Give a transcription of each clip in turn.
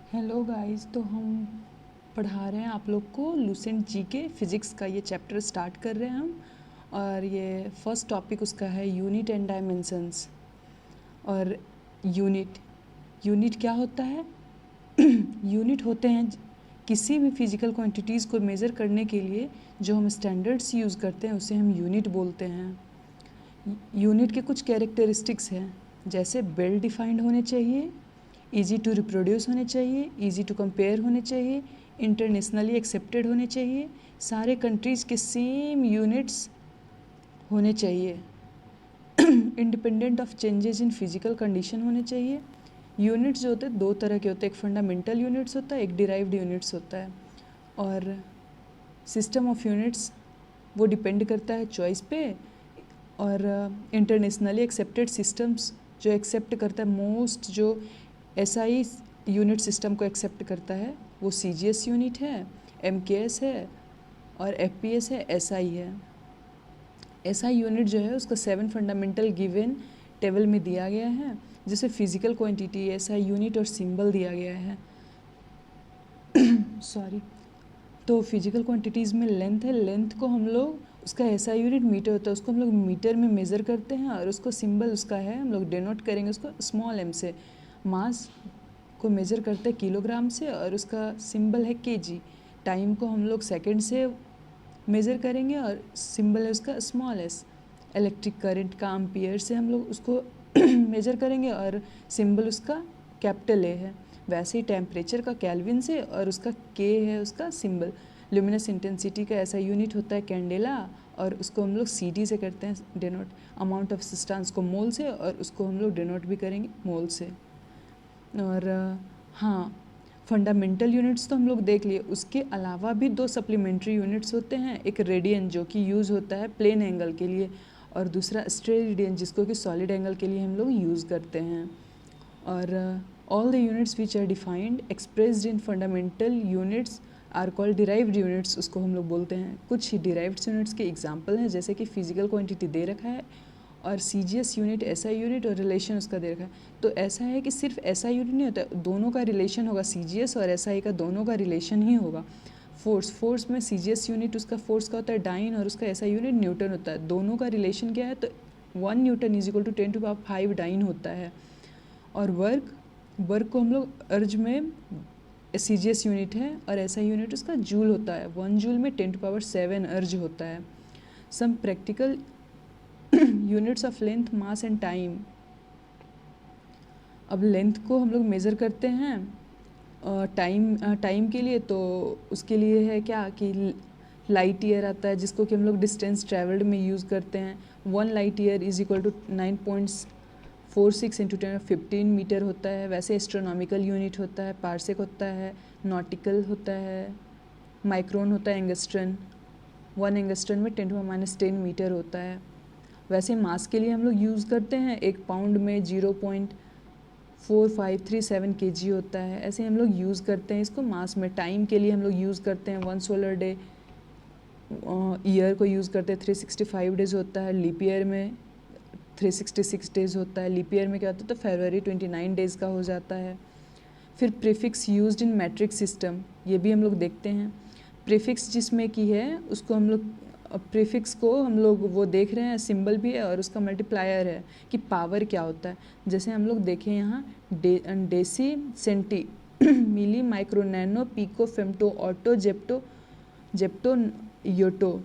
Hello guys, तो हम पढ़ा रहे हैं आप लोग को लूसेंट जी के फिज़िक्स का ये चैप्टर स्टार्ट कर रहे हैं हम। और ये फर्स्ट टॉपिक उसका है यूनिट एंड डायमेंशंस। और यूनिट यूनिट क्या होता है? यूनिट होते हैं किसी भी फिजिकल क्वांटिटीज़ को मेज़र करने के लिए जो हम स्टैंडर्ड्स यूज़ करते हैं उसे हम यूनिट बोलते हैं। यूनिट के कुछ कैरेक्टरिस्टिक्स हैं, जैसे वेल डिफाइंड होने चाहिए, इजी टू रिप्रोड्यूस होने चाहिए, इजी टू कंपेयर होने चाहिए, इंटरनेशनली एक्सेप्टेड होने चाहिए, सारे कंट्रीज़ के सेम यूनिट्स होने चाहिए, independent of changes in physical condition होने चाहिए। यूनिट्स जो होते हैं दो तरह के होते हैं, एक फंडामेंटल यूनिट्स होता है, एक डिराइव्ड यूनिट्स होता है। और सिस्टम ऑफ यूनिट्स वो डिपेंड करता है चॉइस पे। और इंटरनेशनली एक्सेप्टेड सिस्टम्स जो एक्सेप्ट करता है मोस्ट, जो एसआई यूनिट सिस्टम को एक्सेप्ट करता है वो सीजीएस यूनिट है, एमकेएस है और एफपीएस है, एसआई है। एसआई यूनिट जो है उसका 7 फंडामेंटल गिवन टेबल में दिया गया है, जिसे फिजिकल क्वांटिटी, एसआई यूनिट और सिंबल दिया गया है। सॉरी। तो फिजिकल क्वांटिटीज़ में लेंथ है, लेंथ को हम लोग, उसका ऐसा यूनिट मीटर होता है, उसको हम लोग मीटर में मेज़र करते हैं। और उसको सिंबल उसका है, हम लोग डिनोट करेंगे उसको स्मॉल एम से। मास को मेज़र करते हैं किलोग्राम से और उसका सिंबल है केजी। टाइम को हम लोग सेकंड से मेज़र करेंगे और सिंबल है उसका स्मॉल एस। इलेक्ट्रिक करंट का एम्पियर से हम लोग उसको मेज़र करेंगे और सिंबल उसका कैपिटल ए है। वैसे ही टेम्परेचर का केल्विन से और उसका के है उसका सिंबल। ल्यूमिनस इंटेंसिटी का ऐसा यूनिट होता है कैंडेला, और उसको हम लोग सीडी से करते हैं डिनोट। अमाउंट ऑफ सब्सटेंस को मोल से, और उसको हम लोग डिनोट भी करेंगे मोल से। और हाँ, फंडामेंटल यूनिट्स तो हम लोग देख लिए, उसके अलावा भी दो सप्लीमेंट्री यूनिट्स होते हैं। एक रेडियन जो कि यूज़ होता है प्लेन एंगल के लिए, और दूसरा स्टेरेडियन जिसको कि सॉलिड एंगल के लिए हम लोग यूज़ करते हैं। और all the units which are defined expressed in fundamental units are called derived units, उसको हम लोग बोलते हैं। कुछ ही डिराइव्ड यूनिट्स के एग्जाम्पल हैं, जैसे कि फिजिकल क्वांटिटी दे रखा है और सीजीएस यूनिट, ऐसा यूनिट और रिलेशन उसका दे रखा है। तो ऐसा है कि सिर्फ ऐसा यूनिट नहीं होता, दोनों का रिलेशन होगा, सीजीएस और एसआई का दोनों का रिलेशन ही होगा। फोर्स में सीजीएस यूनिट उसका फोर्स का होता है डाइन, और उसका ऐसा यूनिट न्यूटन होता है। दोनों का रिलेशन क्या है? तो 1 newton is equal to 10⁵ dyne होता है। और वर्क को हम लोग अर्ज में सीजीएस यूनिट है और ऐसा यूनिट उसका जूल होता है। 1 जूल में 10⁷ अर्ज होता है। Some practical units of length, mass and time. अब लेंथ को हम लोग मेज़र करते हैं टाइम के लिए, तो उसके लिए है क्या कि लाइट ईयर आता है, जिसको कि हम लोग डिस्टेंस ट्रेवल्ड में यूज़ करते हैं। 1 light year is equal to 9.46 into 10⁻15 metre होता है। वैसे एस्ट्रोनॉमिकल यूनिट होता है, पार्सेक होता है, नॉटिकल होता है, माइक्रोन होता है, एंगस्ट्रन। 1 एंगस्ट्रन में 10⁻10 मीटर होता है। वैसे मास के लिए हम लोग यूज़ करते हैं, 1 पाउंड में 0.4537 kg होता है। ऐसे हम लोग यूज़ करते हैं इसको मास में। टाइम के लिए हम लोग यूज़ करते हैं 1 सोलर डे। ईयर को यूज़ करते हैं 365 डेज होता है। लीप ईयर में 366 डेज होता है। लीप ईयर में क्या होता है? तो फरवरी 29 डेज़ का हो जाता है। फिर prefix used in matric system, ये भी हम लोग देखते हैं। प्रीफिक्स जिसमें की है उसको हम लोग, प्रीफिक्स को हम लोग वो देख रहे हैं, सिंबल भी है और उसका मल्टीप्लायर है कि पावर क्या होता है। जैसे हम लोग देखें यहाँ deci, centi, milli, micro, nano, pico, femto, atto, zepto, yocto.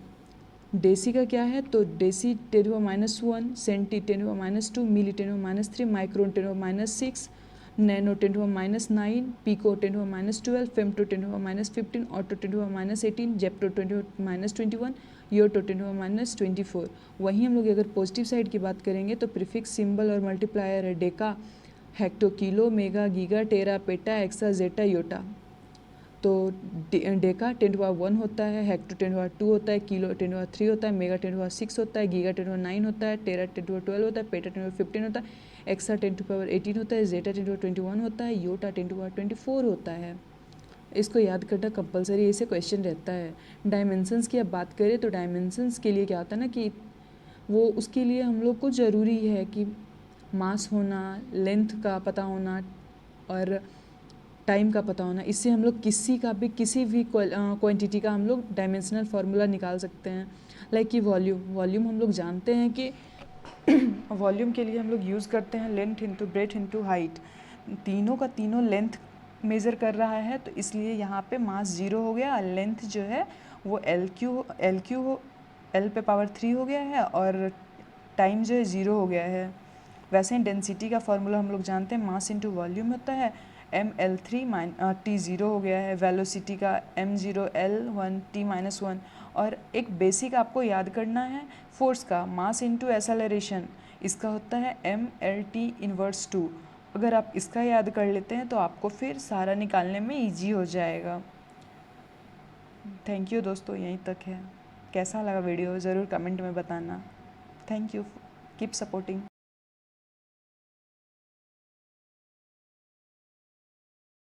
Deci का क्या है? तो deci 10⁻⁻1, centi 10⁻2, milli 10⁻3, micron 10⁻6, nano 10⁻9, pico 10⁻12, femto 10⁻15, atto 10⁻18, zepto 10⁻21, yocto 10⁻24। वहीं हम लोग अगर पॉजिटिव साइड की बात करेंगे तो प्रीफिक्स, सिंबल और मल्टीप्लायर है deca, hecto, kilo, mega, giga, tera, peta, exa, zetta, yotta. तो डेका 10⁻1 होता है, हेक्टो 10⁻2 होता है, किलो 10⁻3 होता है, मेगा 10⁻6 होता है, गीगा 10⁻9 होता है, टेरा 10⁻12 होता है, पेटा 10⁻15 होता है, एक्सा 10⁻18 होता है, जेटा 10⁻21 होता है, योटा 10⁻24 होता है। इसको याद करना कंपलसरी, ऐसे क्वेश्चन रहता है। डायमेंशंस की अब बात करें तो डायमेंशंस के लिए क्या होता है ना कि वो, उसके लिए हम लोग को ज़रूरी है कि मास होना, लेंथ का पता होना, और टाइम का पता होना, इससे हम लोग किसी भी क्वांटिटी का हम लोग डायमेंशनल फार्मूला निकाल सकते हैं। लाइक कि वॉल्यूम हम लोग जानते हैं कि वॉल्यूम के लिए हम लोग यूज़ करते हैं length into breadth into height. तीनों का तीनों लेंथ मेज़र कर रहा है, तो इसलिए यहाँ पे मास 0 हो गया, लेंथ जो है वो एल पे पावर 3 हो गया है और टाइम जो है 0 हो गया है। वैसे ही डेंसिटी का फार्मूला हम लोग जानते हैं, मास इंटू वॉल्यूम होता है, ml3 t 0 हो गया है। वेलोसिटी का m0 l1 t-1। और एक बेसिक आपको याद करना है फोर्स का, मास इंटू एसेलरेशन, इसका होता है mlt इनवर्स 2। अगर आप इसका याद कर लेते हैं तो आपको फिर सारा निकालने में इजी हो जाएगा। थैंक यू दोस्तों, यहीं तक है। कैसा लगा वीडियो ज़रूर कमेंट में बताना। Thank you, keep supporting.